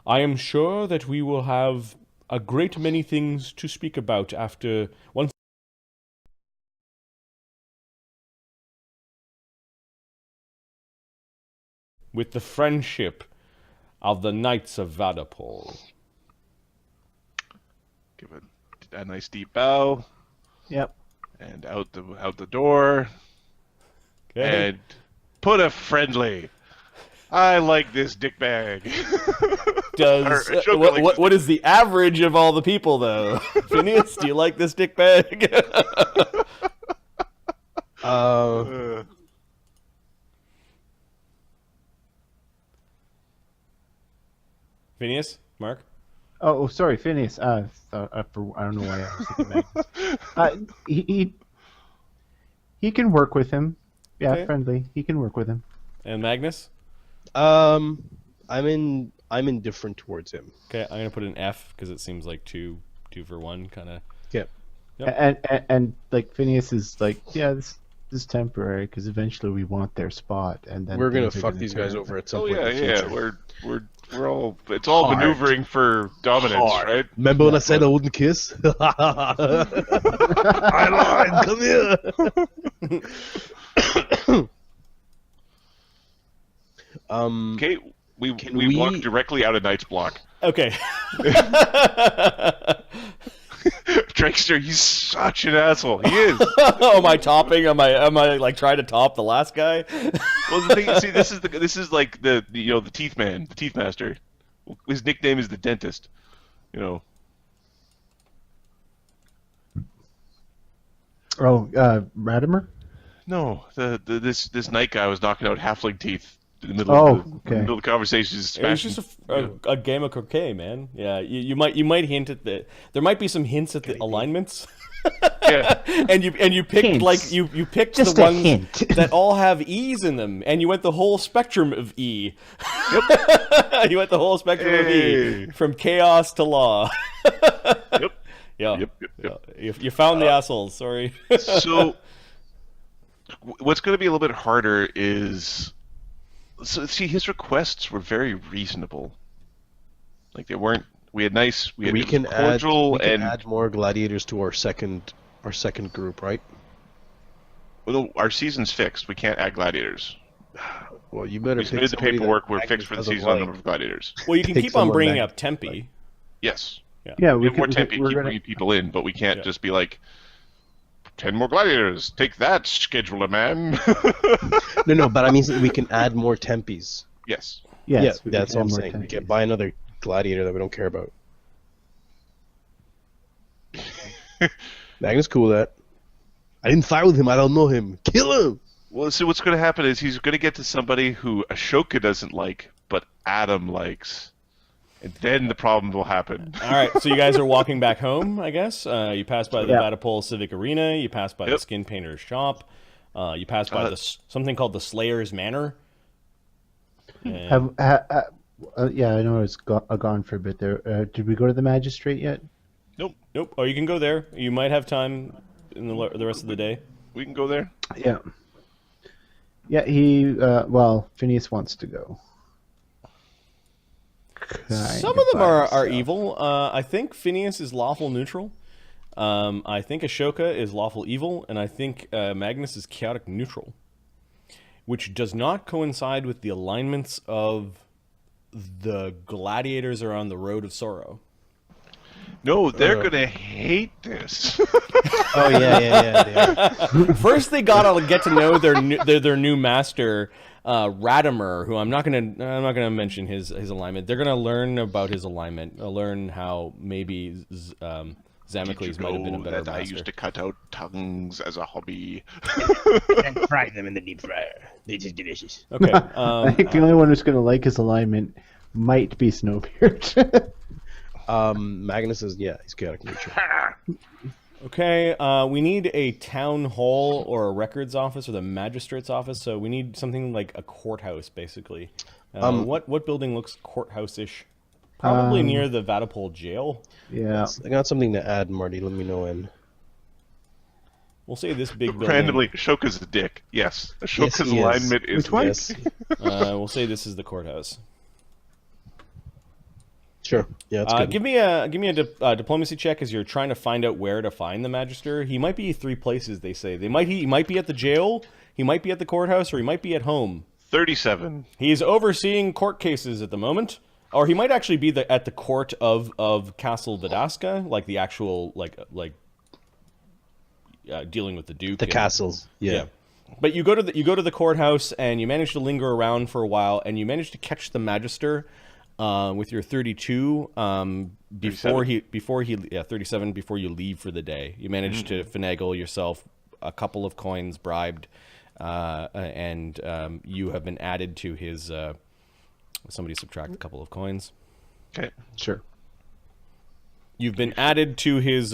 I am sure that we will have a great many things to speak about after once with the friendship of the Knights of Vaddapol. Give a nice deep bow. Yep. And out the door. Okay. And put a friendly. I like this dick bag. Does what is the average of all the people though? Phineas, do you like this dick bag? Phineas, Mark. Oh, sorry, Phineas. I don't know why I was thinking Magnus. He can work with him. Yeah, Okay. friendly. He can work with him. And Magnus? I'm indifferent towards him. Okay, I'm gonna put an F because it seems like two for one kind of. Yeah. Yep. And like Phineas is like, yeah, this is temporary because eventually we want their spot, and then We're gonna things are fuck gonna these turn. guys over at some Oh point. yeah, in the yeah. future. We're all. It's all Hard. maneuvering for dominance, Hard. right? Remember when I said I wouldn't kiss? I lied. Come here. Okay, we we- walk directly out of Knight's block. Okay. Drakester, he's such an asshole. He is. Oh, am I topping? Am I like trying to top the last guy? Well, the thing, see, this is like the teeth man, the teeth master. His nickname is the dentist. You know. Oh, Radimer? No, this night guy was knocking out halfling teeth in the middle Oh, of the okay. middle of the conversation. Just It was smashing. just a game of croquet, man. Yeah, you might hint at the. There might be some hints at the alignments. Yeah. and you picked Hints. like you picked Just the a ones hint. that all have E's in them, and you went the whole spectrum of E. Yep. You went the whole spectrum of Hey. E, from chaos to law. Yep. Yeah. Yep. Yep. You found the assholes. Sorry. So, what's going to be a little bit harder is, so see, his requests were very reasonable. Like they weren't. We had nice. We had We can cordial and add more gladiators to our second group, right? well, no, our season's fixed. We can't add gladiators. Well, you better We pick submitted the somebody that paperwork. We're Magnus fixed for the doesn't season on like. number of gladiators. Well, you can Pick keep on someone bringing back. up Tempe. Yes. Yeah, We have more could- Tempe. we're Keep gonna- bringing people in, but we can't Yeah. just be like, 10 more gladiators. Take that, scheduler man. No, but I mean we can add more tempes. Yes. Yes, Yeah, we that's can what I'm have more saying. We Tempe. can buy another gladiator that we don't care about. Magnus cool with that. I didn't fight with him. I don't know him. Kill him. Well, so what's going to happen is he's going to get to somebody who Ashoka doesn't like, but Adam likes. And then the problem will happen. All right, so you guys are walking back home, I guess. You pass by the Yeah. Vaddapol Civic Arena. You pass by the Yep. Skin Painter's shop. You pass by something called the Slayer's Manor. And- Yeah, I know I was gone for a bit there. Did we go to the magistrate yet? Nope. Oh, you can go there. You might have time in the rest of the day. We can go there. Yeah. Yeah, well, Phineas wants to go. Some of them are evil. I think Phineas is lawful neutral. I think Ashoka is lawful evil, and I think Magnus is chaotic neutral, which does not coincide with the alignments of the gladiators are on the road of sorrow. No, they're going to hate this. Oh yeah. First, they gotta get to know their new master, Radimer, who I'm not gonna mention his alignment. They're gonna learn about his alignment, learn how maybe Zamicles might have been a better that master. I used to cut out tongues as a hobby. And fry them in the deep fryer. This is delicious. Okay. I think the only one who's going to like his alignment might be Snowbeard. Magnus is he's chaotic neutral. Okay, we need a town hall or a records office or the magistrate's office. So we need something like a courthouse, basically. What building looks courthouse-ish? Probably near the Vaddapol jail. Yeah. I got something to add, Marty. Let me know when. We'll say this big building. Randomly, Ashoka's a dick. Yes, Ashoka's he is. alignment is Which one? Yes. We'll say this is the courthouse. Sure. Yeah, that's good. Give me a diplomacy check as you're trying to find out where to find the Magister. He might be 3 places. They say he might be at the jail, he might be at the courthouse, or he might be at home. 37. He's overseeing court cases at the moment, or he might actually be at the court of Castle Vidaska, like the actual dealing with the Duke. The castles. Yeah. But you go to the courthouse and you manage to linger around for a while, and you manage to catch the Magister with your 32 before he 37 before you leave for the day. You manage to finagle yourself a couple of coins bribed, and you have been added to his. Somebody subtract a couple of coins. Okay. Sure. You've been added to his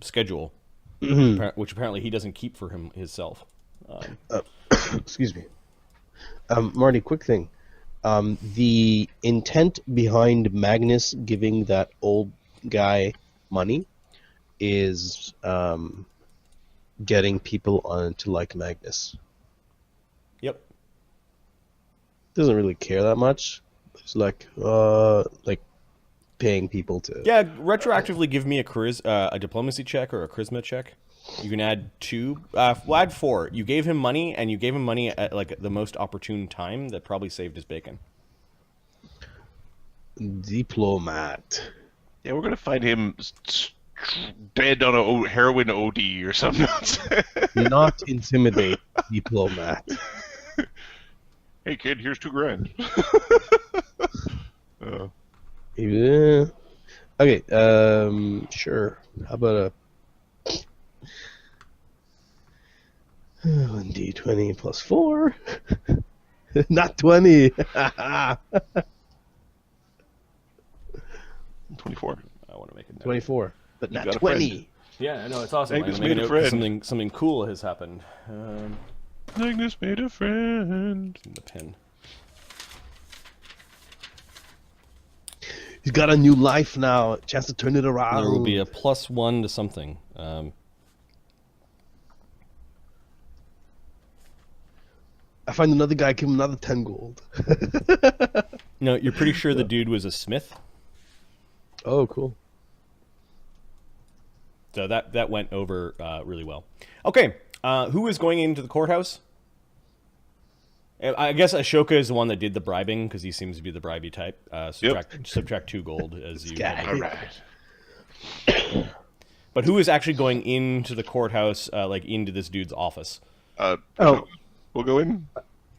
schedule, which apparently he doesn't keep for himself. Excuse me. Marty, quick thing. The intent behind Magnus giving that old guy money is getting people on to like Magnus. Yep. Doesn't really care that much. It's like paying people to. Yeah, retroactively give me a diplomacy check or a charisma check. You can add 2. Add 4. You gave him money, and you gave him money at like the most opportune time that probably saved his bacon. Diplomat. Yeah, we're gonna find him dead on a heroin OD or something. Do not intimidate, diplomat. Hey kid, here's $2,000. Yeah. Okay. Sure. How about a 1d20 plus 4? Not 20. 24. I want to make it 24, but got not a 20. Yeah, I know, it's awesome. Magnus I'm gonna made a make a note friend. something cool has happened. Magnus made a friend. The pin. He's got a new life now. Chance to turn it around. There will be a +1 to something. I find another guy, give him another 10 gold. No, you're pretty sure the dude was a smith. Oh, cool. So that went over really well. Okay, who is going into the courthouse? I guess Ashoka is the one that did the bribing because he seems to be the bribey type. Subtract 2 gold as you. All right. But who is actually going into the courthouse, like into this dude's office? We'll go in.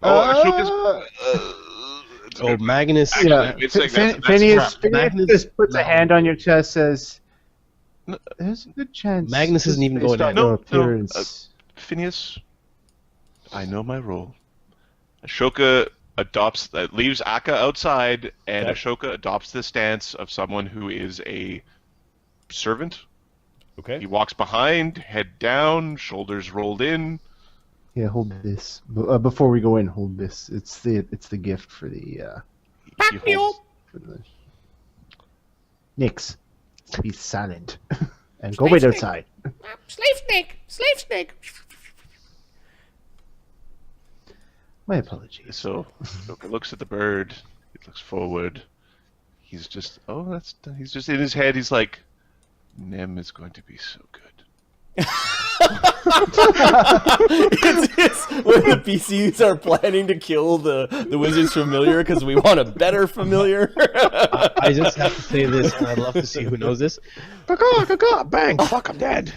Ashoka's. Magnus. Yeah, It's like Phineas Magnus- just puts a hand on your chest, says, "There's a good chance." Magnus isn't even going based on in. your No, appearance." Phineas, I know my role. Ashoka leaves Aka outside, and Ashoka adopts the stance of someone who is a servant. Okay. He walks behind, head down, shoulders rolled in. Yeah, hold this. Before we go in, hold this. It's the gift for the He holds- Nyx. Be silent and go wait outside. Slave snake. My apologies. So Ashoka looks at the bird. He looks forward. He's just he's just in his head. He's like, Nem is going to be so good. It's when the PCs are planning to kill the wizard's familiar because we want a better familiar. I just have to say this, and I'd love to see who knows this. Caw, bang, fuck, I'm dead.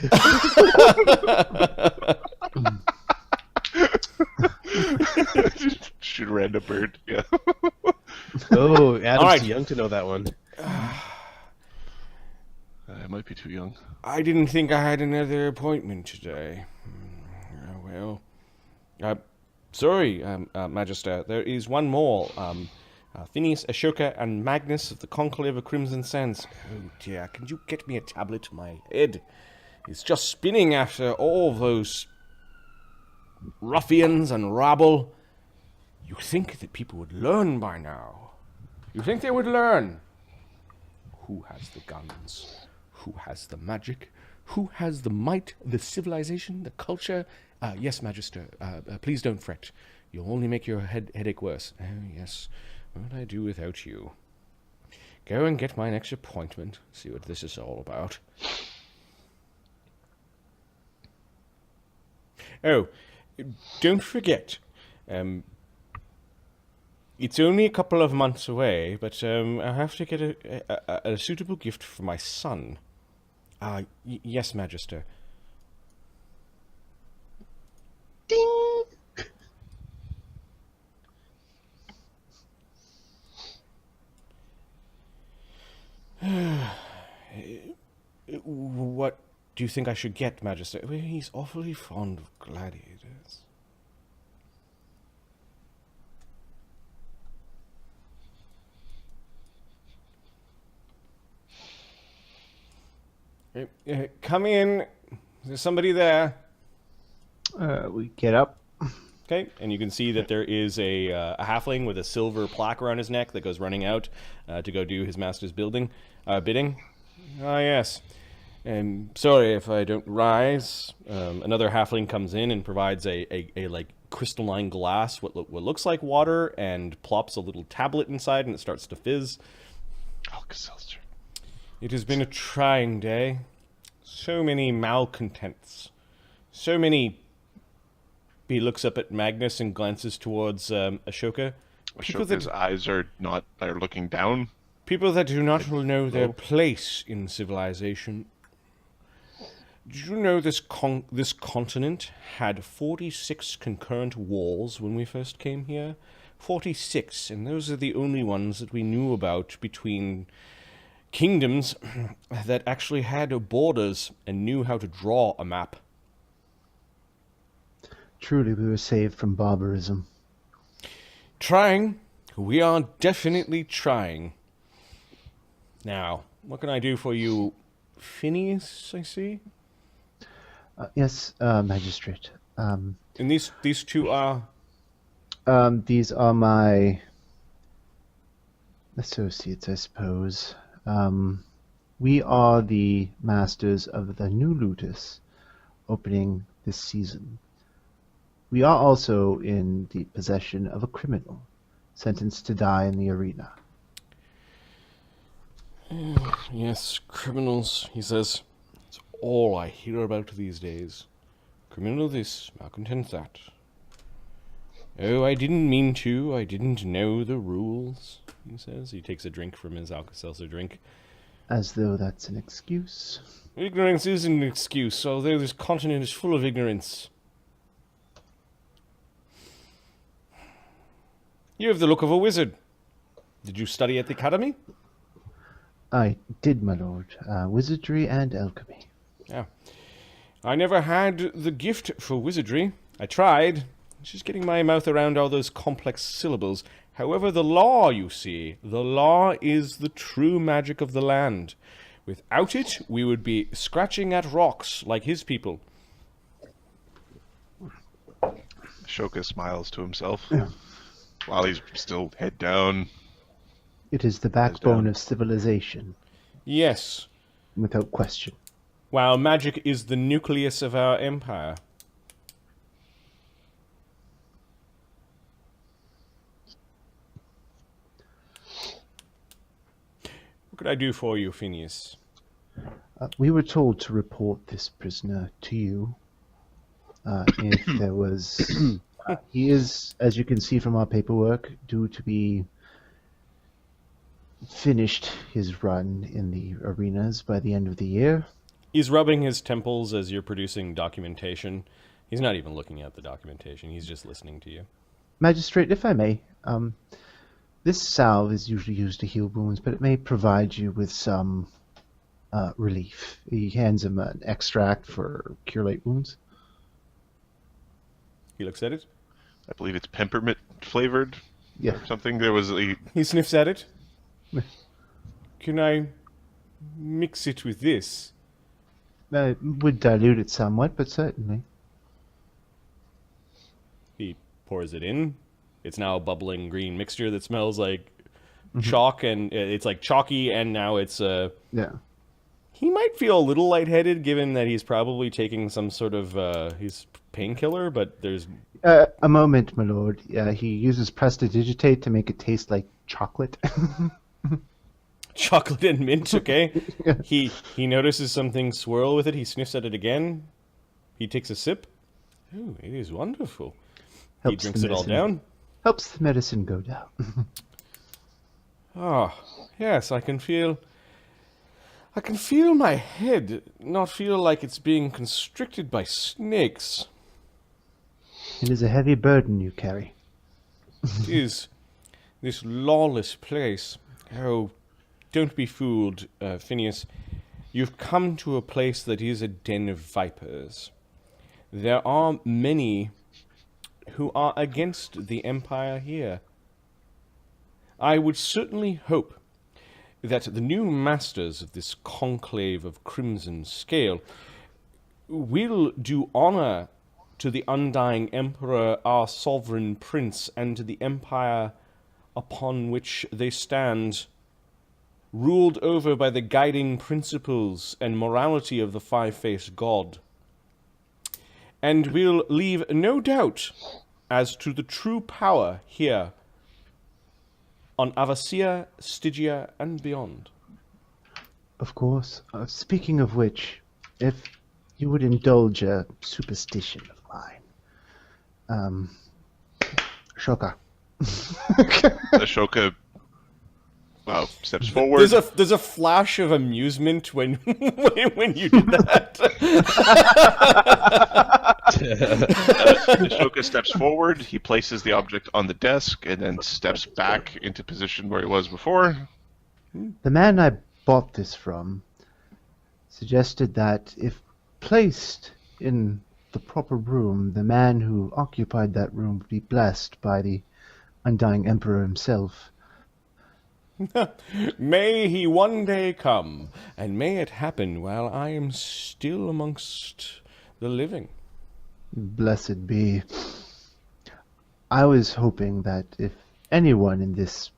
Shoot a random bird. Yeah. Oh, Adam's right. too young to know that one. I might be too young. I didn't think I had another appointment today. Sorry, Magister. There is one more. Phineas, Ashoka, and Magnus of the Conclave of Crimson Sands. Oh dear, can you get me a tablet? My head is just spinning after all those ruffians and rabble. You think that people would learn by now. You think they would learn. Who has the guns? Who has the magic? Who has the might, the civilization, the culture? Yes, Magister, please don't fret. You'll only make your headache worse. Oh, yes. What would I do without you? go and get my next appointment. See what this is all about. Oh, don't forget, it's only a couple of months away, but I have to get a suitable gift for my son. Yes, Magister. Ding! What do you think I should get, Magister? Well, he's awfully fond of gladiators. Come in. There's somebody there. We get up. Okay, and you can see that there is a halfling with a silver plaque around his neck that goes running out to go do his master's bidding. Ah, yes. Sorry if I don't rise. Another halfling comes in and provides a like crystalline glass, what looks like water, and plops a little tablet inside, and it starts to fizz. Alka-Seltzer. It has been a trying day. So many malcontents. So many... He looks up at Magnus and glances towards Ashoka. Ashoka's eyes are looking down. People that do not know their place in civilization. Did you know this continent had 46 concurrent wars when we first came here? 46, and those are the only ones that we knew about between kingdoms that actually had borders and knew how to draw a map. Truly, we were saved from barbarism. Trying. We are definitely trying. Now, what can I do for you? Phineas, I see? Yes, Magistrate. And these two are... These are my associates, I suppose. We are the masters of the new Lutus, opening this season. We are also in the possession of a criminal, sentenced to die in the arena. Yes, criminals, he says. It's all I hear about these days. Criminal this, malcontent that. Oh, I didn't mean to. I didn't know the rules, he says. He takes a drink from his Alka-Seltzer drink. As though that's an excuse. Ignorance is an excuse, although this continent is full of ignorance. You have the look of a wizard. Did you study at the academy? I did, my lord. Wizardry and alchemy. Yeah. I never had the gift for wizardry. I tried. Just getting my mouth around all those complex syllables. However, the law, you see, the law is the true magic of the land. Without it, we would be scratching at rocks like his people. Ashoka smiles to himself while he's still head down. It is the backbone of civilization. Yes. Without question. While magic is the nucleus of our empire. What could I do for you, Phineas? We were told to report this prisoner to you. If there was... he is, as you can see from our paperwork, due to be finished his run in the arenas by the end of the year. He's rubbing his temples as you're producing documentation. He's not even looking at the documentation. He's just listening to you. Magistrate, if I may, this salve is usually used to heal wounds, but it may provide you with some relief. He hands him an extract for cure light wounds. He looks at it. I believe it's peppermint flavored. Yeah. Or something. There was a... He sniffs at it. Can I mix it with this? Would dilute it somewhat, but certainly. He pours it in. It's now a bubbling green mixture that smells like chalk, and it's like chalky, and now it's Yeah. He might feel a little lightheaded, given that he's probably taking some sort of he's painkiller, but there's... A moment, my lord. He uses prestidigitate to make it taste like chocolate. Chocolate and mint, okay. He notices something swirl with it. He sniffs at it again. He takes a sip. Oh, it is wonderful. He Helps drinks the it all medicine- down. Helps the medicine go down. Ah, yes, I can feel my head not feel like it's being constricted by snakes. It is a heavy burden you carry. It is this lawless place. Oh, don't be fooled, Phineas. You've come to a place that is a den of vipers. There are many who are against the Empire here. I would certainly hope that the new masters of this conclave of crimson scale will do honor to the undying Emperor, our sovereign prince, and to the Empire upon which they stand, ruled over by the guiding principles and morality of the five-faced god, and will leave no doubt as to the true power here on Avasia, Stygia, and beyond. Of course. Speaking of which, if you would indulge a superstition of mine. Ashoka. Ashoka steps forward. There's a flash of amusement when when you did that. Ashoka steps forward. He places the object on the desk and then steps back into position where he was before. The man I bought this from suggested that if placed in the proper room, the man who occupied that room would be blessed by the undying emperor himself. May he one day come, and may it happen while I am still amongst the living. Blessed be. I was hoping that if anyone in this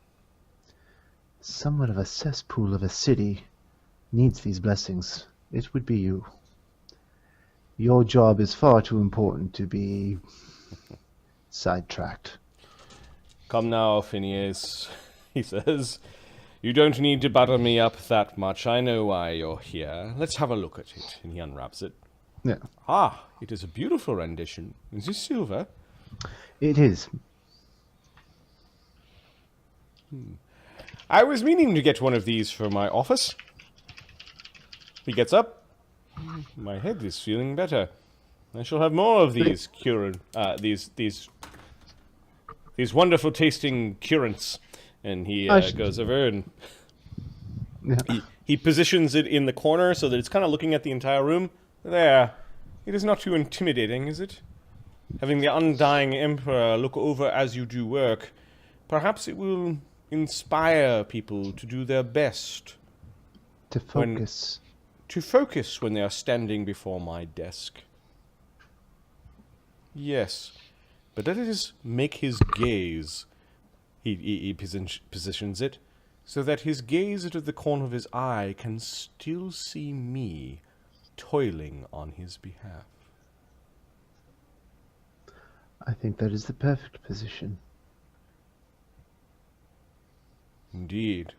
somewhat of a cesspool of a city needs these blessings, it would be you. Your job is far too important to be sidetracked. Come now, Phineas, he says. You don't need to butter me up that much. I know why you're here. Let's have a look at it. And he unwraps it. Yeah, Ah, it is a beautiful rendition. Is this silver? it is. I was meaning to get one of these for my office. He gets up. My head is feeling better. I shall have more of these these wonderful tasting currants. And he goes over and Yeah. he positions it in the corner so that it's kind of looking at the entire room. There. It is not too intimidating, is it? Having the undying emperor look over as you do work. Perhaps it will inspire people to do their best. To focus. To focus when they are standing before my desk. Yes. But let us make his gaze. He positions it so that his gaze out of the corner of his eye can still see me toiling on his behalf. I think that is the perfect position. Indeed.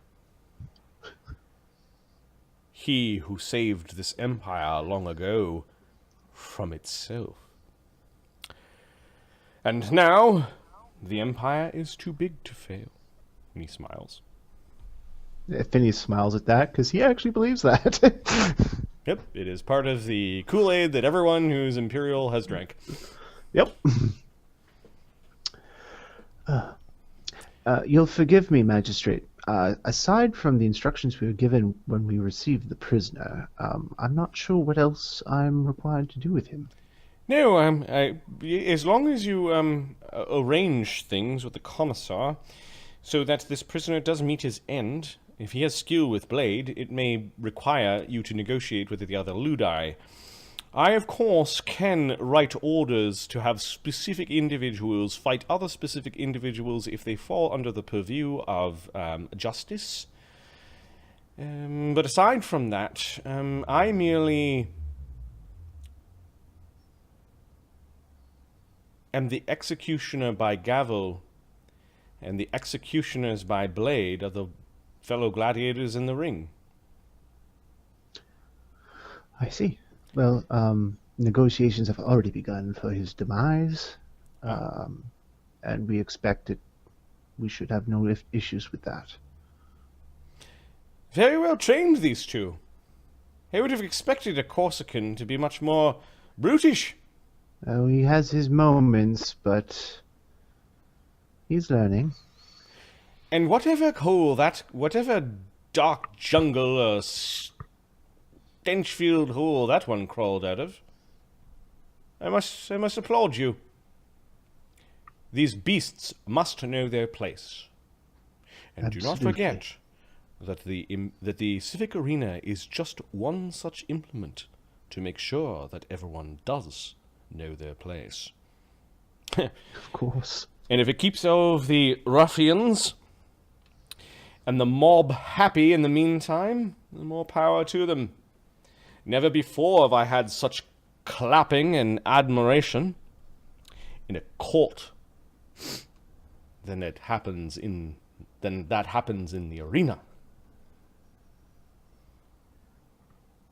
He who saved this empire long ago from itself. And now, the empire is too big to fail. And he smiles. Phineas smiles at that because he actually believes that. Yep, it is part of the Kool-Aid that everyone who's Imperial has drank. Yep. You'll forgive me, Magistrate. Aside from the instructions we were given when we received the prisoner, I'm not sure what else I'm required to do with him. No, as long as you arrange things with the Commissar so that this prisoner does meet his end, if he has skill with blade, it may require you to negotiate with the other Ludi. I, of course, can write orders to have specific individuals fight other specific individuals if they fall under the purview of justice. But aside from that, I merely am the executioner by gavel, and the executioners by blade are the fellow gladiators in the ring. I see. Well, negotiations have already begun for his demise, and we expect that we should have no issues with that. Very well trained, these two. I would have expected a Corsican to be much more brutish. He has his moments, but he's learning. And whatever dark jungle or stench-filled hole that one crawled out of, I must applaud you. These beasts must know their place. And do not forget that the civic arena is just one such implement to make sure that everyone does know their place. Of course. And if it keeps all of the ruffians and the mob happy in the meantime, the more power to them. Never before have I had such clapping and admiration in a court than that happens in the arena.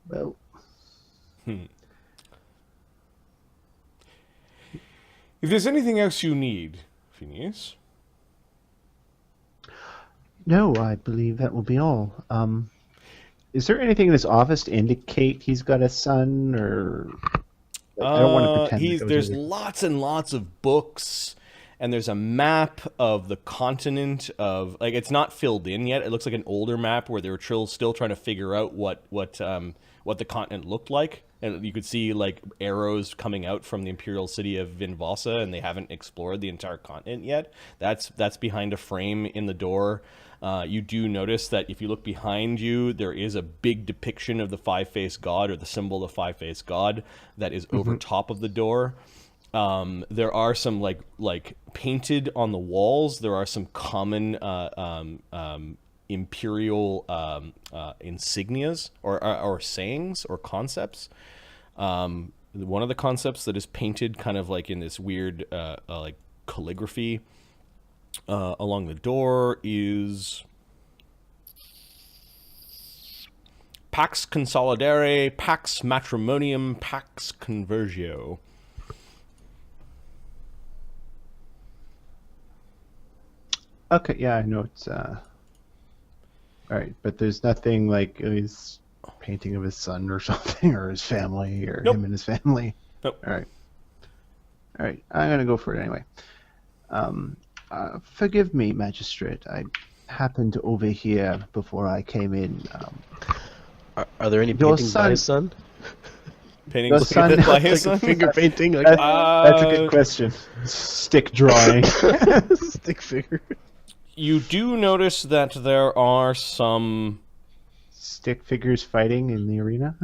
Well, If there's anything else you need, Phineas. no, I believe that will be all. Is there anything in his office to indicate he's got a son, or I don't want to pretend. There's lots and lots of books, and there's a map of the continent of, like, it's not filled in yet. It looks like an older map where they were still trying to figure out what the continent looked like. And you could see, like, arrows coming out from the imperial city of Vinvasa, and they haven't explored the entire continent yet. That's behind a frame in the door. You do notice that if you look behind you, there is a big depiction of the five-faced god, or the symbol of the five-faced god, that is over top of the door. There are some like painted on the walls. There are some common imperial insignias or sayings or concepts. One of the concepts that is painted kind of like in this weird like calligraphy along the door is Pax Consolidare, Pax Matrimonium, Pax Convergio. Okay, yeah, I know it's all right, but there's nothing like his painting of his son or something, or his family, or Nope. him and his family. Nope. All right, I'm gonna go for it anyway. Forgive me, Magistrate. I happened to overhear before I came in. Are there any Your paintings by his son? Painting The son- by his son? Finger painting? Like, That's a good question. Stick drawing. stick figure. You do notice that there are some Stick figures fighting in the arena.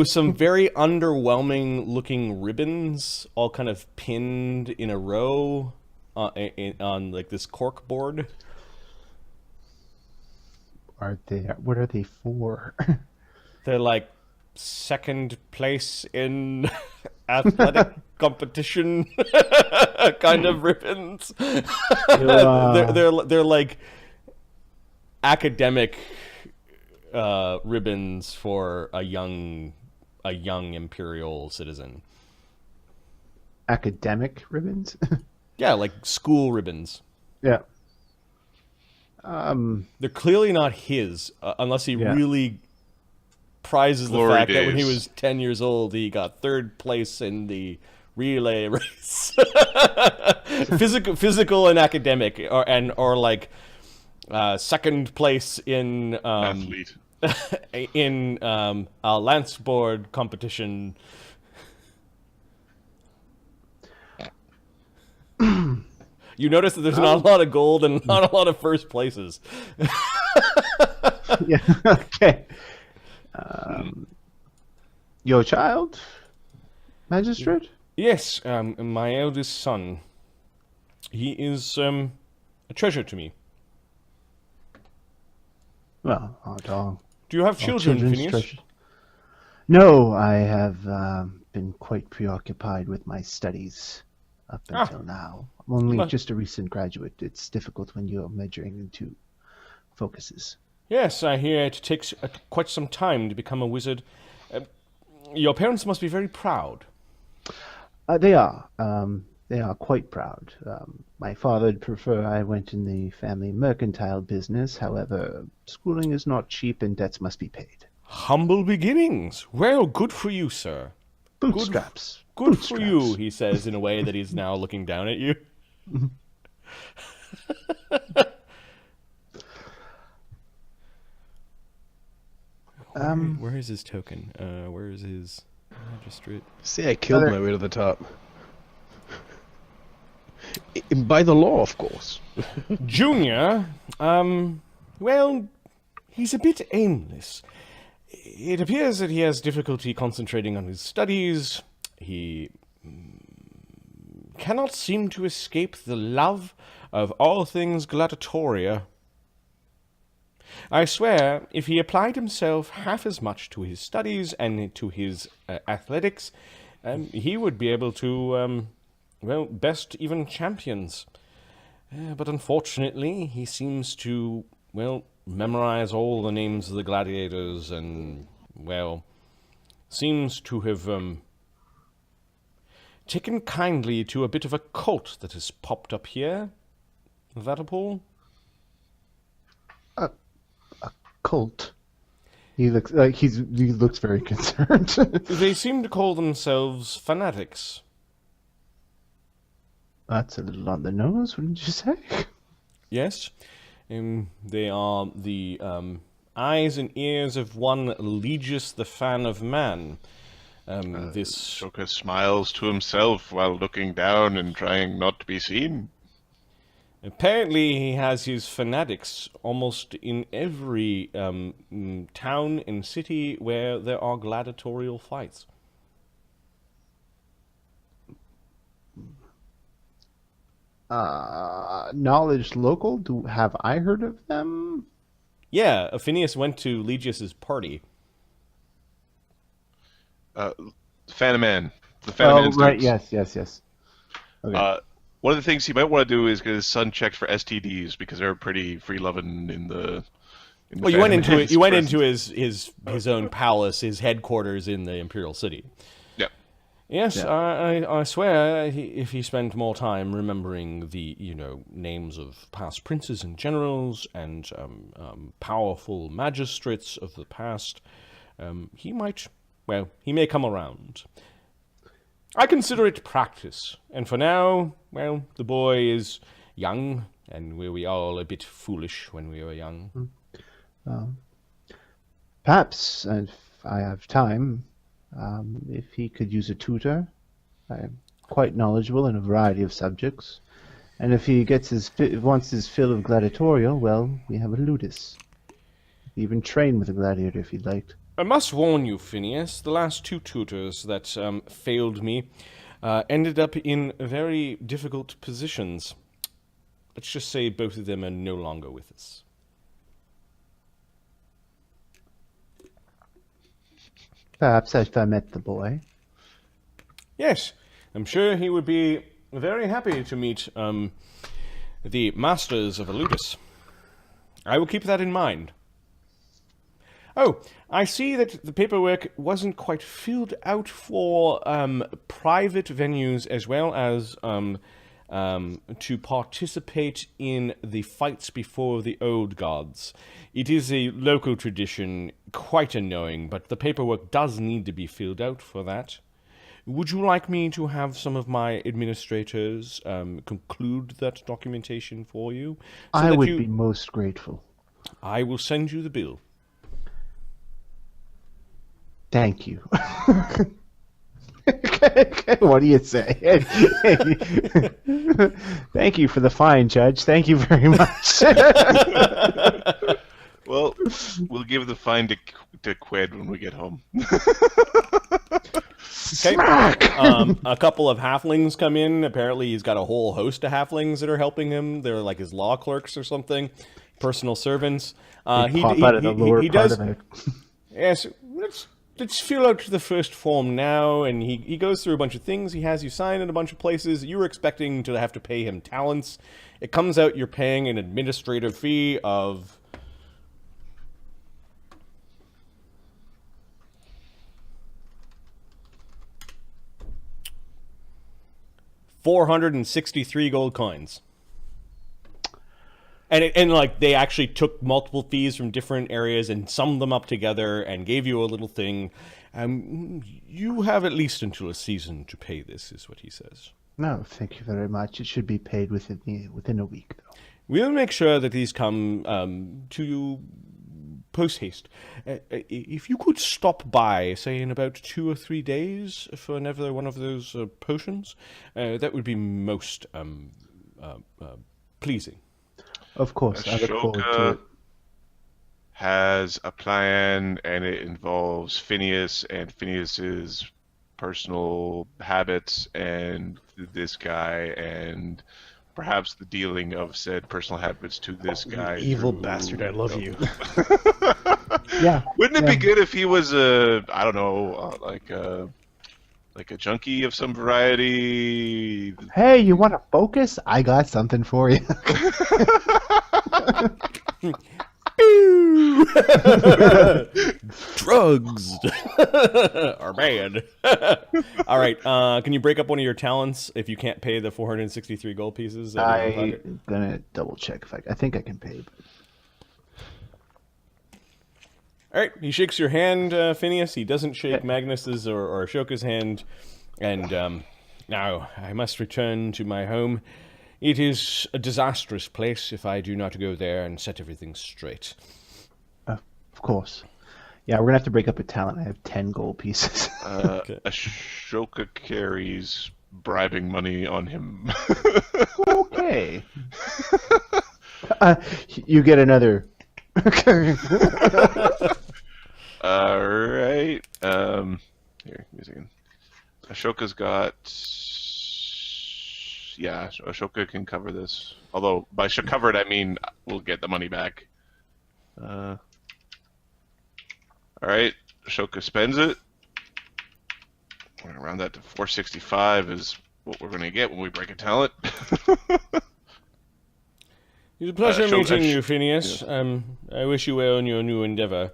some very underwhelming looking ribbons, all kind of pinned in a row on like this cork board. What are they for? They're like second place in athletic competition kind of ribbons. They're like academic ribbons for a young imperial citizen. Academic ribbons? Yeah, like school ribbons. Yeah. They're clearly not his, unless he Yeah. really prizes Glory the fact that when he days. was 10 years old, he got third place in the relay race. physical and academic, or like second place in Athlete. in a lance board competition. You notice that there's not a lot of gold and not a lot of first places. Yeah. Okay. Your child, Magistrate? Yes, my eldest son. He is a treasure to me. Well, our dog. Do you have children, children's Phineas? treasure. No, I have been quite preoccupied with my studies up until now. I'm only Well- just a recent graduate. It's difficult when you're measuring into focuses. Yes, I hear it takes quite some time to become a wizard. Your parents must be very proud. They are. They are quite proud. My father would prefer I went in the family mercantile business. However, schooling is not cheap and debts must be paid. Humble beginnings. Well, good for you, sir. Bootstraps. Good for you, he says in a way that he's now looking down at you. Where is his token? Where is his magistrate? Say I killed my way to the top. By the law, of course. Junior, well, he's a bit aimless. It appears that he has difficulty concentrating on his studies. He cannot seem to escape the love of all things gladiatoria. I swear, if he applied himself half as much to his studies and to his athletics, he would be able to, well, best even champions. But unfortunately, he seems to, well, memorize all the names of the gladiators and, well, seems to have taken kindly to a bit of a cult that has popped up here. Vaddapol? Cult. He looks like he looks very concerned. They seem to call themselves fanatics. That's a little on the nose, wouldn't you say? Yes. They are the eyes and ears of one Legis the Fan of Man. This Ashoka smiles to himself while looking down and trying not to be seen. Apparently he has his fanatics almost in every town and city where there are gladiatorial fights. Knowledge local? Have I heard of them? Yeah, Phineas went to Legius's party. Fan of Man. The Fan of Man right, students. yes. Okay. One of the things he might want to do is get his son checked for STDs because they're pretty free-loving in the. Well, you went into it. You went into his own palace, his headquarters in the Imperial City. Yeah. Yes, Yeah. I swear, if he spent more time remembering the names of past princes and generals and powerful magistrates of the past, he might. Well, he may come around. I consider it practice, and for now, well, the boy is young, and we all a bit foolish when we were young. Perhaps, if I have time, if he could use a tutor. I'm quite knowledgeable in a variety of subjects. And if he gets wants his fill of gladiatorial, well, we have a ludus. Even train with a gladiator if he'd like. I must warn you, Phineas, the last two tutors that failed me ended up in very difficult positions. Let's just say both of them are no longer with us. Perhaps if I met the boy. Yes, I'm sure he would be very happy to meet the masters of Eludis. I will keep that in mind. Oh, I see that the paperwork wasn't quite filled out for private venues as well as to participate in the fights before the old gods. It is a local tradition, quite annoying, but the paperwork does need to be filled out for that. Would you like me to have some of my administrators conclude that documentation for you? I would be most grateful. I will send you the bill. Thank you. What do you say? Thank you for the fine, Judge. Thank you very much. Well, we'll give the fine to Qued when we get home. Okay. A couple of halflings come in. Apparently he's got a whole host of halflings that are helping him. They're like his law clerks or something, personal servants. He does. Yes, let's fill out the first form now, and he goes through a bunch of things. He has you sign in a bunch of places. You were expecting to have to pay him talents. It comes out you're paying an administrative fee of 463 gold coins. And like they actually took multiple fees from different areas and summed them up together and gave you a little thing. You have at least until a season to pay this, is what he says. No, thank you very much. It should be paid within a week, though. We'll make sure that these come to you post haste. If you could stop by, say in about 2 or 3 days, for another one of those potions, that would be most pleasing. Of course, I look forward to it. Has a plan, and it involves Phineas and Phineas's personal habits and this guy, and perhaps the dealing of said personal habits to this guy. Evil bastard, I love you. Yeah. Wouldn't it be good if he was I don't know, like a junkie of some variety? Hey, you want to focus? I got something for you. Drugs are bad. All right, can you break up one of your talents if you can't pay the 463 gold pieces? I'm gonna double check if I think I can pay. But... All right, he shakes your hand, Phineas. He doesn't shake Magnus's or Ashoka's hand. And now I must return to my home. It is a disastrous place if I do not go there and set everything straight. Of course. Yeah, we're going to have to break up a talent. I have 10 gold pieces. Ashoka carries bribing money on him. Okay. You get another. Alright. Here, give me a second. Ashoka's got... Yeah, Ashoka can cover this. Although, by cover it, I mean we'll get the money back. Alright, Ashoka spends it. We're gonna round that to 465 is what we're gonna get when we break a talent. It's a pleasure meeting you, Phineas. I wish you well in your new endeavor.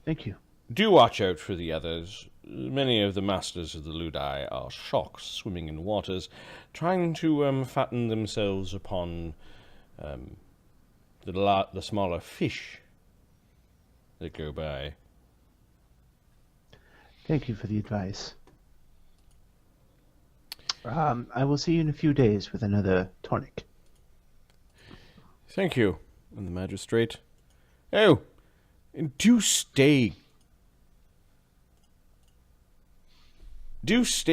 Thank you. Do watch out for the others. Many of the masters of the Ludi are sharks swimming in waters, trying to fatten themselves upon the smaller fish that go by. Thank you for the advice. I will see you in a few days with another tonic. Thank you. And the magistrate. Oh, do stay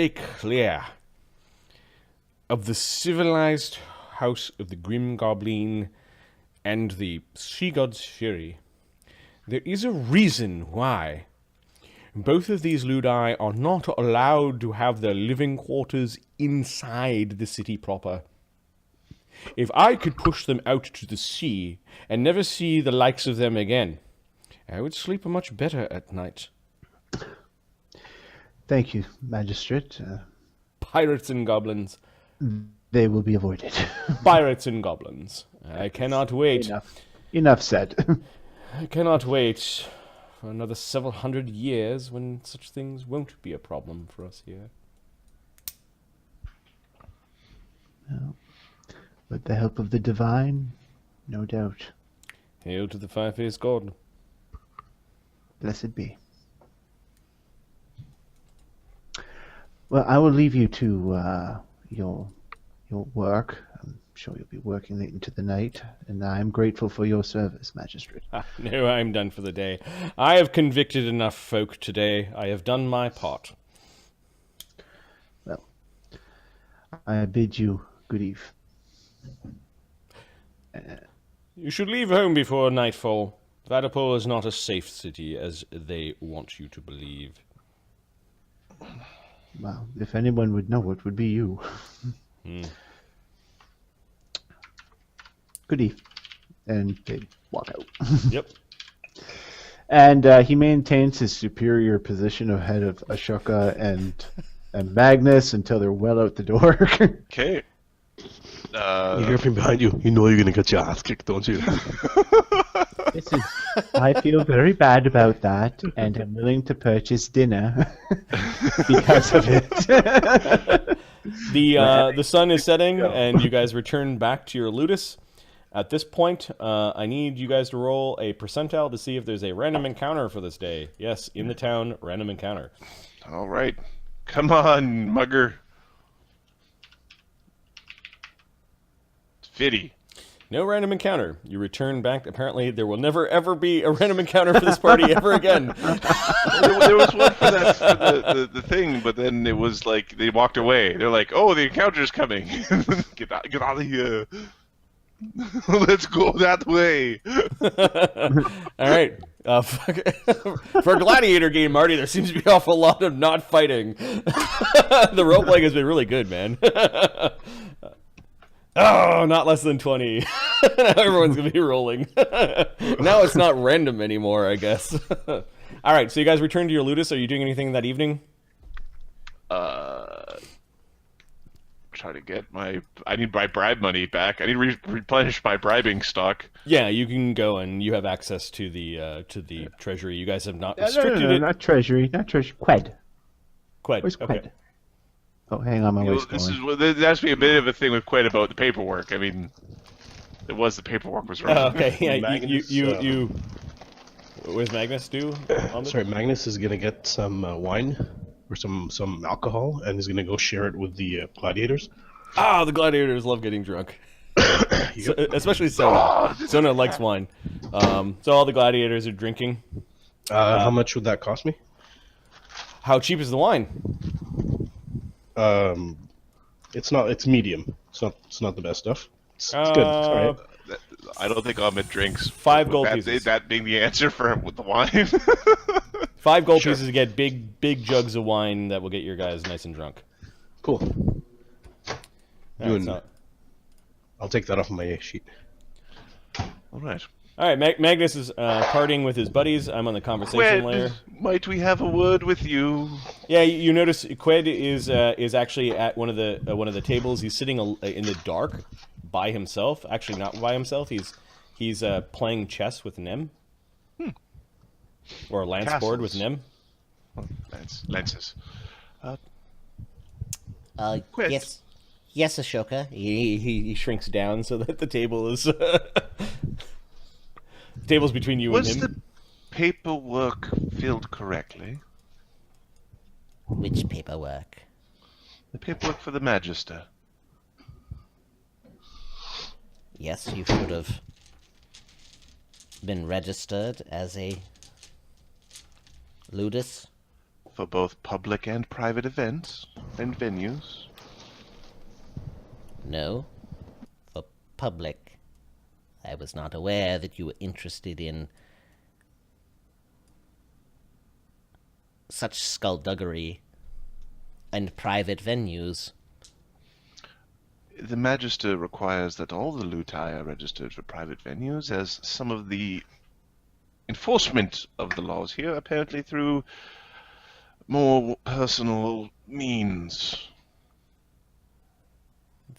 clear of the civilized house of the Grim Goblin and the Sea God's Fury. There is a reason why both of these Ludi are not allowed to have their living quarters inside the city proper. If I could push them out to the sea and never see the likes of them again, I would sleep much better at night. Thank you, Magistrate. Pirates and goblins. They will be avoided. Pirates and goblins. I cannot wait. Enough said. I cannot wait for another several hundred years when such things won't be a problem for us here. Well, with the help of the divine, no doubt. Hail to the fire-faced god. Blessed be. Well, I will leave you to your work. I'm sure you'll be working late into the night, and I'm grateful for your service, Magistrate. No, I'm done for the day. I have convicted enough folk today. I have done my part. Well, I bid you good eve. You should leave home before nightfall. Vaddapol is not a safe city, as they want you to believe. Well, if anyone would know, it would be you. Good eve. And they walk out. Yep. And he maintains his superior position ahead of Ashoka and Magnus until they're well out the door. Okay. You hear from behind you. You know you're gonna get your ass kicked, don't you? Listen, I feel very bad about that, and I'm willing to purchase dinner because of it. The sun is setting, and you guys return back to your ludus. At this point, I need you guys to roll a percentile to see if there's a random encounter for this day. Yes, in the town, random encounter. All right. Come on, mugger. 50. No random encounter. You return back. Apparently, there will never, ever be a random encounter for this party ever again. There was one for that for the thing, but then it was like they walked away. They're like, "Oh, the encounter's coming! Get out of here! Let's go that way." All right. For a gladiator game, Marty, there seems to be an awful lot of not fighting. The role-playing has been really good, man. Oh, not less than 20. Now everyone's going to be rolling. Now it's not random anymore, I guess. All right, so you guys return to your ludus. Are you doing anything that evening? Try to get I need my bribe money back. I need to replenish my bribing stock. Yeah, you can go and you have access to the treasury. You guys have not restricted it. Not treasury. Qued. Where's Okay. Qued? Oh, hang on, my wife's There has to be a bit of a thing with Qued about the paperwork. I mean, the paperwork was wrong. Okay, yeah, Magnus, you. What does Magnus do? Sorry, Magnus is gonna get some wine or some alcohol, and is gonna go share it with the gladiators. The gladiators love getting drunk. Especially Sonya. Sonya likes wine. So all the gladiators are drinking. How much would that cost me? How cheap is the wine? It's medium. It's not the best stuff. It's good. It's all right. I don't think Ahmed drinks. 5 gold pieces. That being the answer for him with the wine. 5 gold pieces to get big jugs of wine that will get your guys nice and drunk. Cool. No, I'll take that off of my sheet. All right. All right, Magnus is partying with his buddies. I'm on the conversation layer. Might we have a word with you? Yeah, you notice Qued is actually at one of the tables. He's sitting in the dark by himself. Actually, not by himself. He's playing chess with Nem. Or lance board with Nem. Lances. Qued. Yes, Ashoka. He shrinks down so that the table is table's between you and him. Was the paperwork filled correctly? Which paperwork? The paperwork for the Magister. Yes, you should have been registered as a ludus. For both public and private events and venues. No, for public. I was not aware that you were interested in such skullduggery and private venues. The Magister requires that all the luti are registered for private venues, as some of the enforcement of the laws here apparently through more personal means.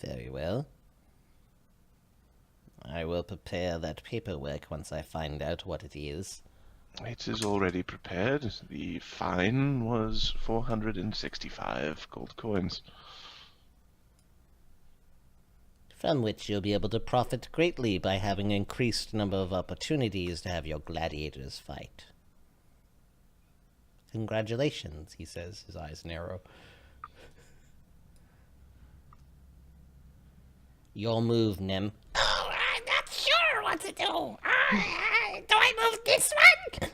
Very well. I will prepare that paperwork once I find out what it is. It is already prepared. The fine was 465 gold coins. From which you'll be able to profit greatly by having an increased number of opportunities to have your gladiators fight. Congratulations, he says, his eyes narrow. Your move, Nem. Oh, I'm not sure what to do. Do I move this one?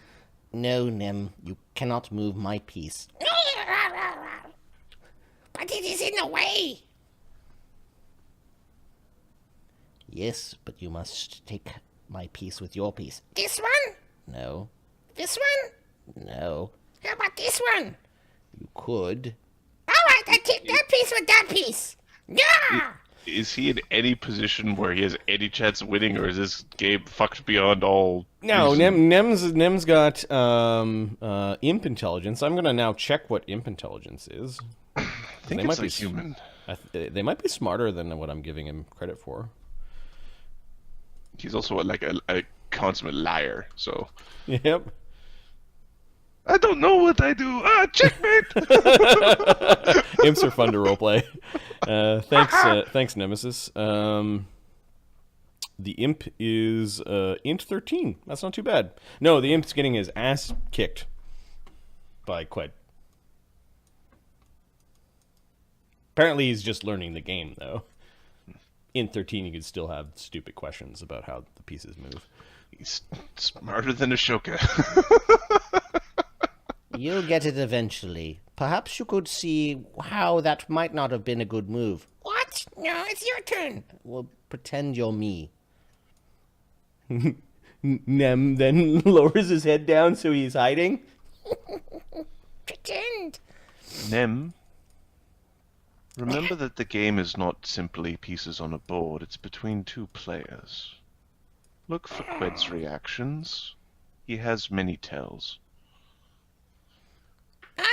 No, Nem, you cannot move my piece. But it is in the way. Yes, but you must take my piece with your piece. This one? No. This one? No. How about this one? You could. All right, I take that piece with that piece. Yeah! Is he in any position where he has any chance of winning, or is this game fucked beyond all? No, reason? Nem's got imp intelligence. I'm gonna now check what imp intelligence is. I think it's a human. They might be smarter than what I'm giving him credit for. He's also like a consummate liar, so. Yep. I don't know what I do. Checkmate! Imps are fun to roleplay. Thanks, Nemesis. The imp is int 13. That's not too bad. No, the imp's getting his ass kicked by Qued. Apparently he's just learning the game, though. Int 13, you could still have stupid questions about how the pieces move. He's smarter than Ashoka. You'll get it eventually. Perhaps you could see how that might not have been a good move. What? No, it's your turn. Well, pretend you're me. Nem then lowers his head down so he's hiding. Pretend. Nem, remember that the game is not simply pieces on a board, it's between two players. Look for Qued's reactions. He has many tells.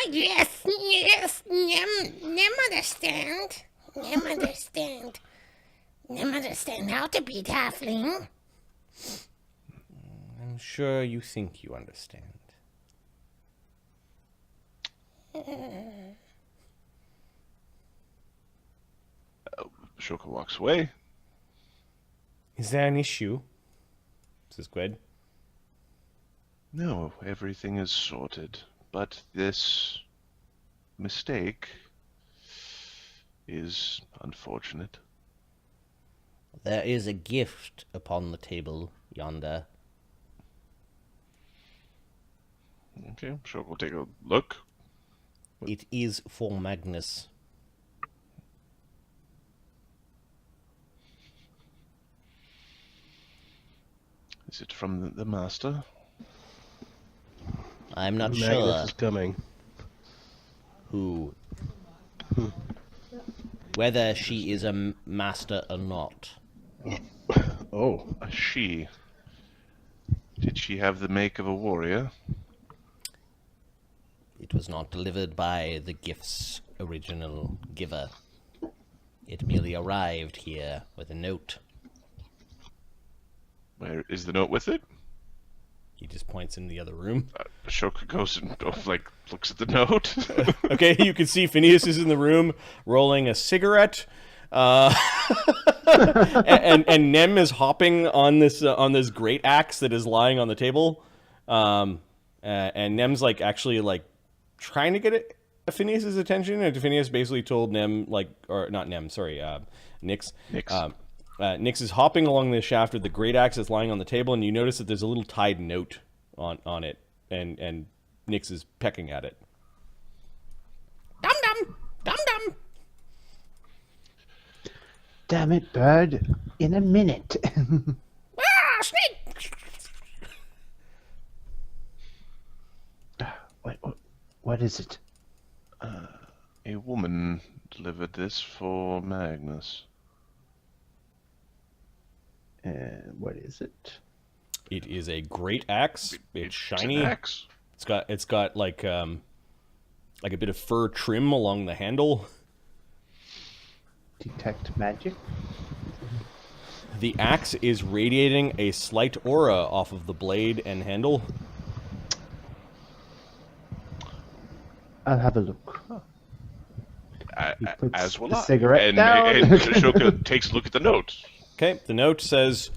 Yes. Nem understand. Nem understand. Nem understand how to beat halfling. I'm sure you think you understand. Ashoka walks away. Is there an issue? Says Qued. No, everything is sorted, but this mistake is unfortunate. There is a gift upon the table yonder. Okay, Ashoka will take a look. It is for Magnus. Is it from the master? I'm not Magnus sure is coming. who, whether she is a master or not. Oh, A she. Did she have the make of a warrior? It was not delivered by the gift's original giver. It merely arrived here with a note. Where is the note with it? He just points in the other room. Ashoka goes and looks at the note. Okay, you can see Phineas is in the room rolling a cigarette. And Nem is hopping on this great axe that is lying on the table. And Nem's actually trying to get Phineas's attention, and Phineas basically told Nem Nyx. Nyx. Nyx is hopping along the shaft with the great axe that's lying on the table, and you notice that there's a little tied note on it, and Nyx is pecking at it. Dum dum. Dum dum. Damn it, bird. In a minute. Snake. What is it? A woman delivered this for Magnus. What is it? It is a great axe. It's shiny. An axe. It's got like a bit of fur trim along the handle. Detect magic? The axe is radiating a slight aura off of the blade and handle. I'll have a look. He puts As will the I. cigarette and down. Ashoka takes a look at the note. Okay, the note says,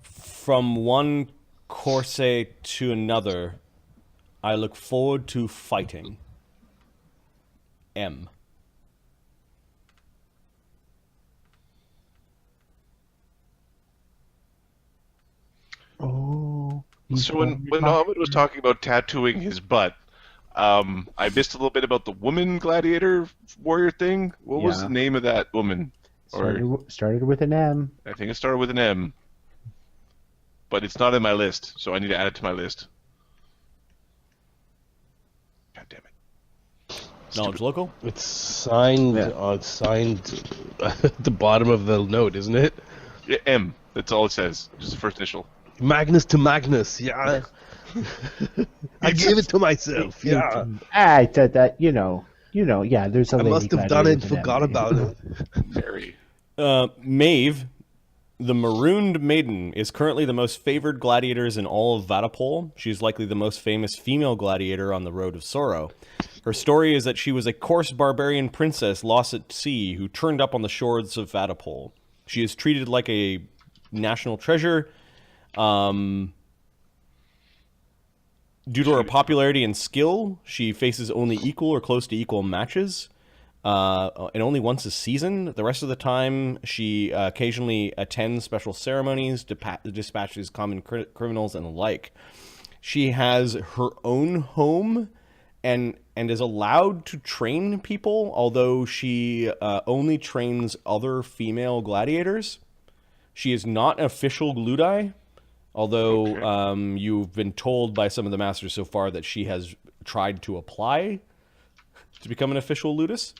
"From one corsair to another, I look forward to fighting. M." Oh. So when Ahmed was talking about tattooing his butt, I missed a little bit about the woman gladiator warrior thing. What was the name of that woman? Started with an M. I think it started with an M. But it's not in my list, so I need to add it to my list. God damn it. Knowledge local? it's signed. It's signed at the bottom of the note, isn't it? Yeah, M. That's all it says. Just the first initial. Magnus to Magnus. Yeah. I gave it to myself. Yeah. I said that, yeah, there's a I lady must have done gladiator it. with an Forgot M. about it. Mary. Maeve, the Marooned Maiden, is currently the most favored gladiators in all of Vaddapol. She's likely the most famous female gladiator on the Road of Sorrow. Her story is that she was a coarse barbarian princess lost at sea who turned up on the shores of Vaddapol. She is treated like a national treasure. Due to her popularity and skill, she faces only equal or close to equal matches. And only once a season. The rest of the time, she occasionally attends special ceremonies, dispatches common criminals, and the like. She has her own home and is allowed to train people, although she only trains other female gladiators. She is not an official gludi, although you've been told by some of the masters so far that she has tried to apply to become an official ludus.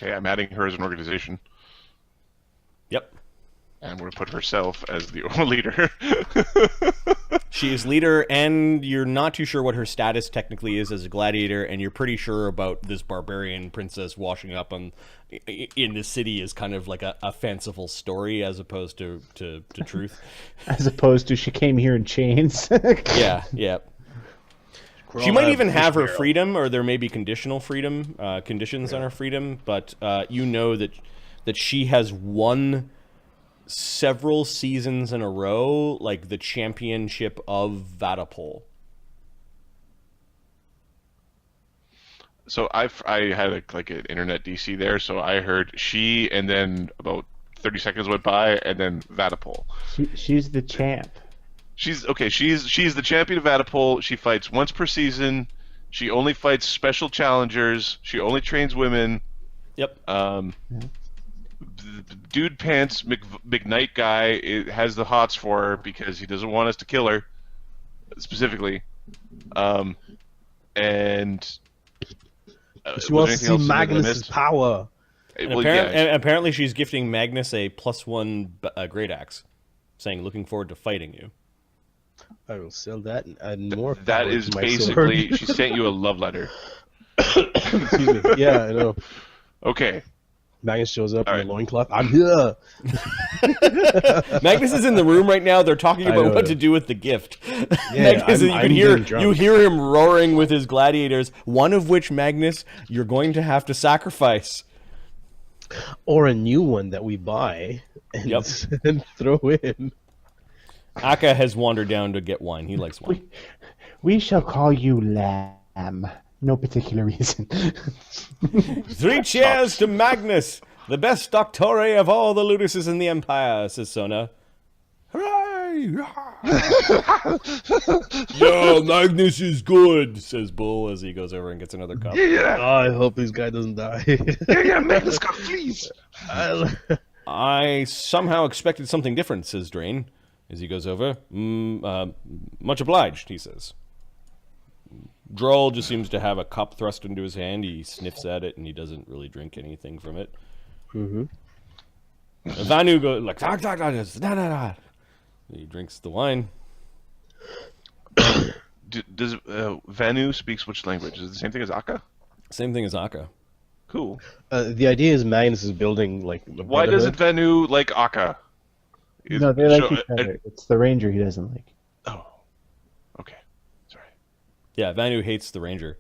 Okay, I'm adding her as an organization. Yep. And we're going to put herself as the leader. She is leader, and you're not too sure what her status technically is as a gladiator, and you're pretty sure about this barbarian princess washing up in the city is kind of like a fanciful story as opposed to truth. As opposed to she came here in chains. Yeah. She might even have her freedom, or there may be conditional freedom, conditions on her freedom, but you know that she has won several seasons in a row, like the championship of Vaddapol. So I had like an internet DC there, so I heard she, and then about 30 seconds went by, and then Vaddapol. She's the champ. She's the champion of Vaddapol. She fights once per season. She only fights special challengers. She only trains women. Yep. Dude Pants McKnight guy has the hots for her because he doesn't want us to kill her specifically. And she wants to see Magnus' power. And apparently she's gifting Magnus a +1 great axe, saying, "Looking forward to fighting you." I will sell that and more. That is basically, she sent you a love letter. Excuse me. Yeah, I know. Okay. Magnus shows up in a loincloth. I'm here. Magnus is in the room right now. They're talking about what to do with the gift. Yeah, Magnus, you hear him roaring with his gladiators, one of which, Magnus, you're going to have to sacrifice. Or a new one that we buy and throw in. Aka has wandered down to get wine. He likes wine. We shall call you Lamb. No particular reason. 3 cheers to Magnus, the best doctore of all the luduses in the Empire, says Sonya. Hooray! Yo, Magnus is good, says Bull as he goes over and gets another cup. Yeah. Oh, I hope this guy doesn't die. yeah, Magnus, God, please. I somehow expected something different, says Drain, as he goes over. Much obliged, he says. Droll just seems to have a cup thrust into his hand. He sniffs at it, and he doesn't really drink anything from it. Mm-hmm. Vanu goes like, nah. He drinks the wine. Does Vanu speaks which language? Is it the same thing as Aka? Same thing as Aka. Cool. The idea is Magnus is building like. Why doesn't Vanu like Aka? No, they like each other. It's the ranger he doesn't like. Oh. Okay. Sorry. Yeah, Vanu hates the ranger.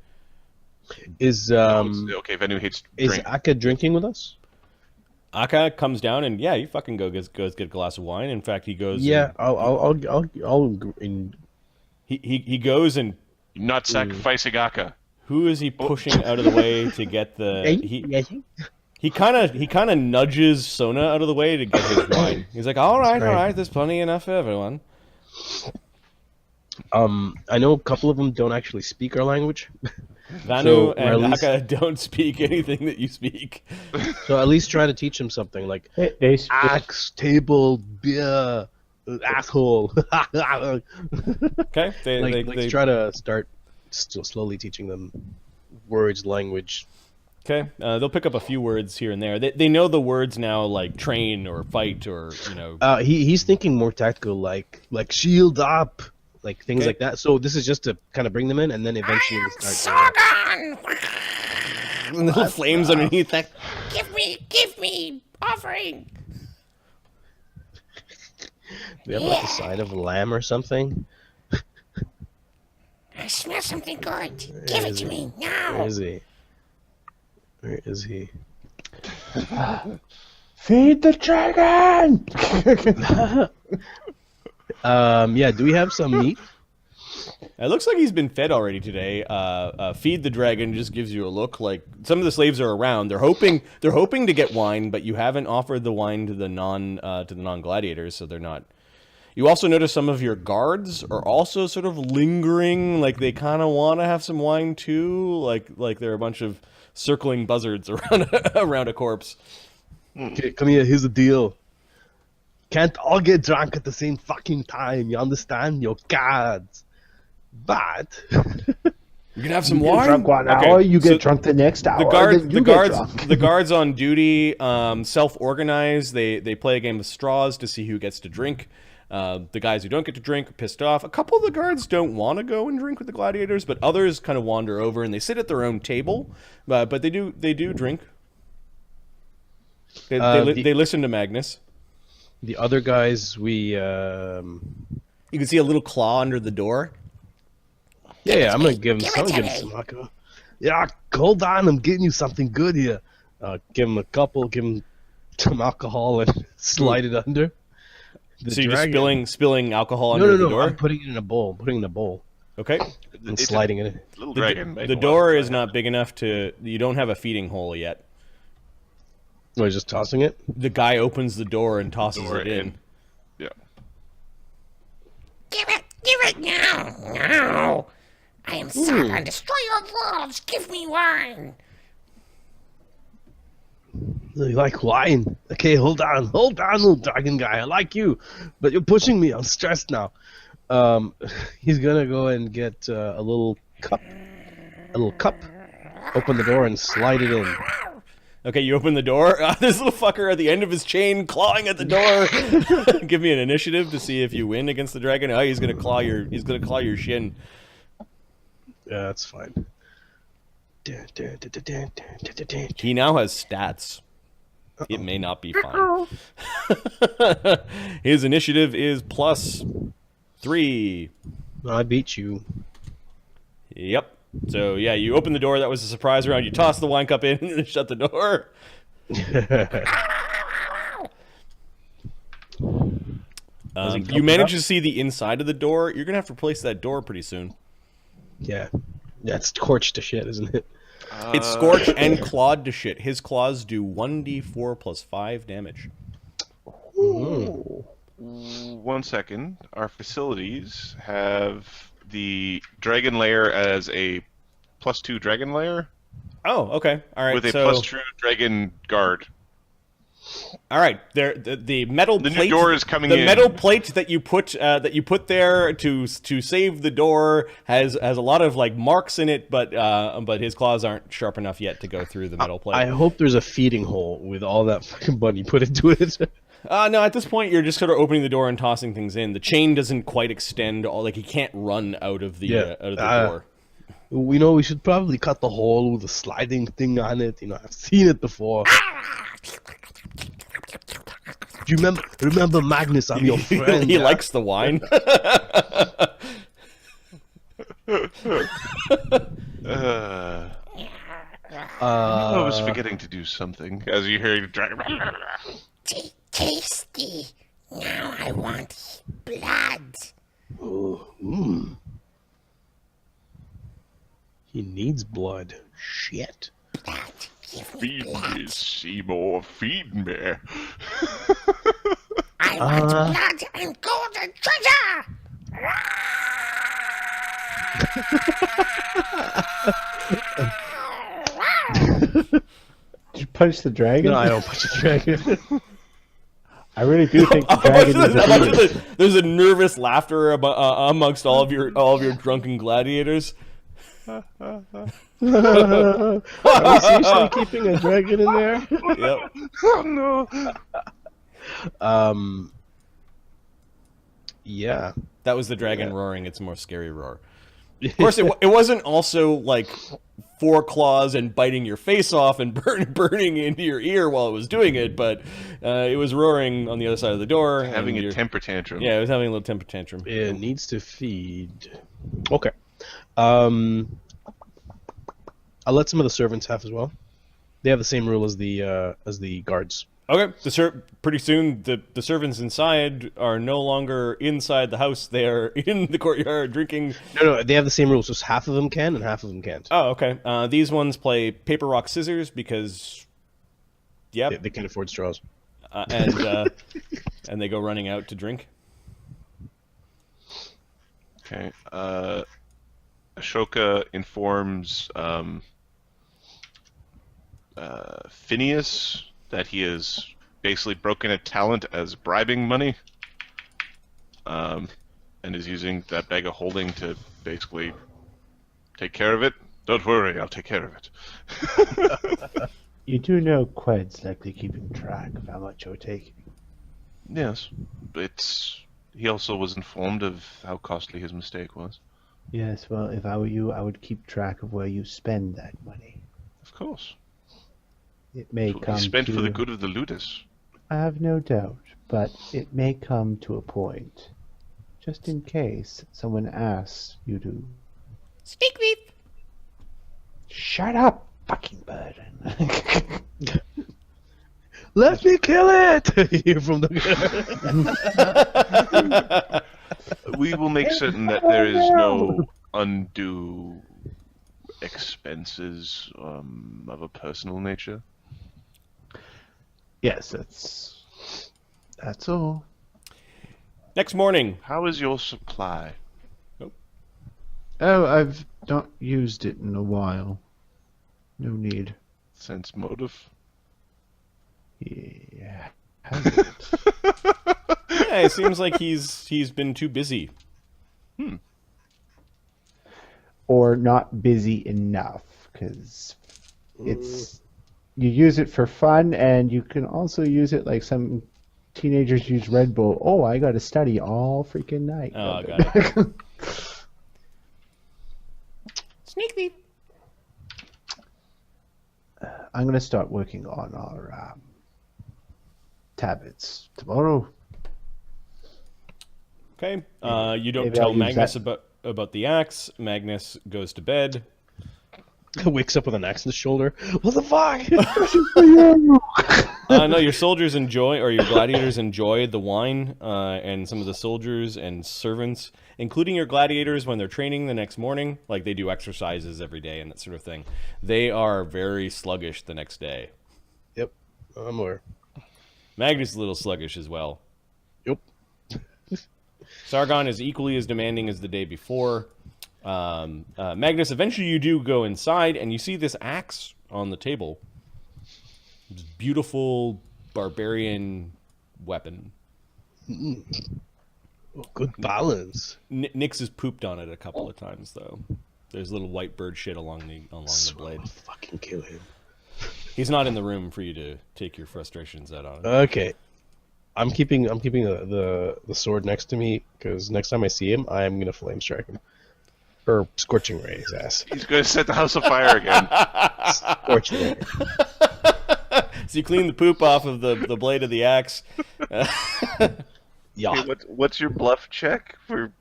Is okay, Vanu hates is drink. Aka drinking with us? Aka comes down and he fucking goes get a glass of wine. In fact, he goes. Yeah, I'll He goes and not sacrificing Aka. Who is he pushing out of the way to get the? He kind of nudges Sona out of the way to get his wine. He's like, all right, there's plenty enough for everyone. I know a couple of them don't actually speak our language. Vanu and Aka don't speak anything that you speak. So at least try to teach them something like axe, table, beer, asshole. Okay, they try to start slowly teaching them words, language. Okay, they'll pick up a few words here and there. They know the words now, like train or fight or He's thinking more tactical, like shield up. Like things like that. So this is just to kind of bring them in, and then eventually Sargon! and little flames underneath that. Give me, offering. Do we have like a side of lamb or something? I smell something good. Give it to me now. Where is he? Where is he? Feed the dragon! Yeah, do we have some meat? It looks like he's been fed already today. Feed the dragon just gives you a look like some of the slaves are around. They're hoping to get wine, but you haven't offered the wine to the non-gladiators, so they're not. You also notice some of your guards are also sort of lingering, like they kind of want to have some wine too, like they're a bunch of circling buzzards around a corpse. Okay, come here. Here's the deal. Can't all get drunk at the same fucking time. You understand? You're guards. But You can have some You wine. get drunk 1 hour, you get drunk the next hour. The guards on duty self-organize. They play a game of straws to see who gets to drink. The guys who don't get to drink are pissed off. A couple of the guards don't want to go and drink with the gladiators, but others kind of wander over and they sit at their own table. But they do drink. They listen to Magnus. the other guys, we You can see a little claw under the door. yeah, I'm gonna give him some alcohol. Yeah, hold on, I'm getting you something good here. Give him a couple, give him some alcohol and slide it under. So you're just spilling alcohol under the door? I'm putting it in a bowl. Okay. And sliding it in. Little dragon. The door is not big enough to... You don't have a feeding hole yet. Oh, he's just tossing it? The guy opens the door and tosses it in. Yeah. Give it now. No. I am Sauron, destroyer of worlds. Give me wine. You like wine? Okay, hold on, little dragon guy. I like you, but you're pushing me. I'm stressed now. He's gonna go and get a little cup. Open the door and slide it in. Okay, you open the door. This little fucker at the end of his chain clawing at the door. Give me an initiative to see if you win against the dragon. Oh, he's gonna claw your shin. Yeah, that's fine. He now has stats. It may not be fine. His initiative is +3. I beat you. Yep. So yeah, you open the door. That was a surprise round. You toss the wine cup in and shut the door. You manage to see the inside of the door. You're gonna have to replace that door pretty soon. Yeah, that's scorched to shit, isn't it? It's scorched and clawed to shit. His claws do 1d4 + 5 damage. Ooh. 1 second. Our facilities have the dragon lair as a +2 dragon lair. Oh, okay. All right. With a +2 dragon guard. All right. The metal plate. The new door is coming in. in. The metal plate that you put there to save the door has a lot of like marks in it, but his claws aren't sharp enough yet to go through the metal plate. I hope there's a feeding hole with all that fucking money put into it. No, at this point you're just sort of opening the door and tossing things in. The chain doesn't quite extend. He can't run out of the door. We should probably cut the hole with a sliding thing on it. I've seen it before. Do you remember Magnus? I'm your friend. He likes the wine. I was forgetting to do something as you hear dragon. Tasty. Now I want blood. He needs blood. Shit. Blood. Give me Feed blood. me, Seymour. Feed me. I want blood and gold and treasure. Did you punch the dragon? No, I don't punch the dragon. I really do think the dragon is a demon. There's a nervous laughter amongst all of your drunken gladiators. Are we seriously keeping a dragon in there? Yep. Oh no. Yeah. That was the dragon roaring its more scary roar. Of course, it wasn't also like 4 claws and biting your face off and burning into your ear while it was doing it, but it was roaring on the other side of the door. Having a temper tantrum. Yeah, it was having a little temper tantrum. It needs to feed. Okay. I'll let some of the servants have as well. They have the same rule as the guards. Okay, pretty soon the servants inside are no longer inside the house; they are in the courtyard drinking. No, they have the same rules. So half of them can and half of them can't. Oh, okay. These ones play paper, rock, scissors because, yeah, They can afford straws. and they go running out to drink. Okay. Ashoka informs Phineas that he has basically broken a talent as bribing money, and is using that bag of holding to basically take care of it. Don't worry, I'll take care of it. You do know Qued's likely keeping track of how much you're taking. Yes, but he also was informed of how costly his mistake was. Yes, well, if I were you, I would keep track of where you spend that money. Of course. It may It's what come he spent to... for the good of the ludus. I have no doubt, but it may come to a point. Just in case someone asks you to... Sneak thief! Shut up, fucking bird. Let me kill it! You hear from the. We will make certain that there is no undue expenses of a personal nature. Yes, that's all. Next morning. How is your supply? Oh, I've not used it in a while. No need. Sense motive? Yeah. Has it? Yeah, it seems like he's been too busy. Or not busy enough, because it's... You use it for fun, and you can also use it like some teenagers use Red Bull. Oh, I got to study all freaking night. Oh, got it. Sneak thief! I'm going to start working on our tablets tomorrow. Okay. You don't Maybe tell I'll use Magnus that. about the axe. Magnus goes to bed. Wakes up with an axe in his shoulder. What the fuck? No, your soldiers enjoy, or your gladiators enjoy the wine, and some of the soldiers and servants, including your gladiators when they're training the next morning, like they do exercises every day and that sort of thing. They are very sluggish the next day. Yep, I'm aware. Magnus is a little sluggish as well. Yep. Sargon is equally as demanding as the day before. Magnus, eventually you do go inside, and you see this axe on the table. This beautiful barbarian weapon. Oh, good balance. Nyx has pooped on it a couple of times, though. There's little white bird shit along the blade. I'll fucking kill him. He's not in the room for you to take your frustrations out on him. Okay. I'm keeping the sword next to me, because next time I see him, I am gonna flame strike him. Or scorching ray his ass. He's going to set the house afire again. Scorching ray. So you clean the poop off of the blade of the axe. Yeah. Okay, what's your bluff check?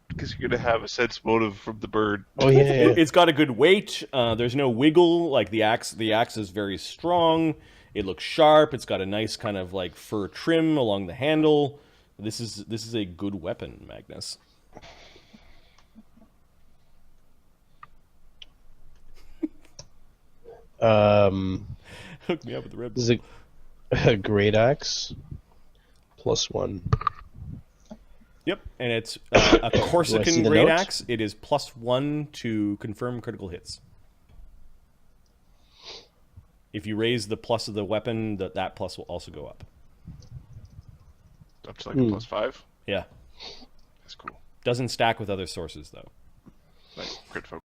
Because you're going to have a sense motive from the bird. Oh yeah. It's got a good weight. There's no wiggle. Like the axe is very strong. It looks sharp. It's got a nice kind of like fur trim along the handle. This is a good weapon, Magnus. Hook me up with the red bull. This is a great axe. +1. Yep, and it's a see Corsican the great note? axe. It is +1 to confirm critical hits. If you raise the plus of the weapon, that plus will also go up. Up to like a +5? Yeah. That's cool. Doesn't stack with other sources, though. Like crit focus.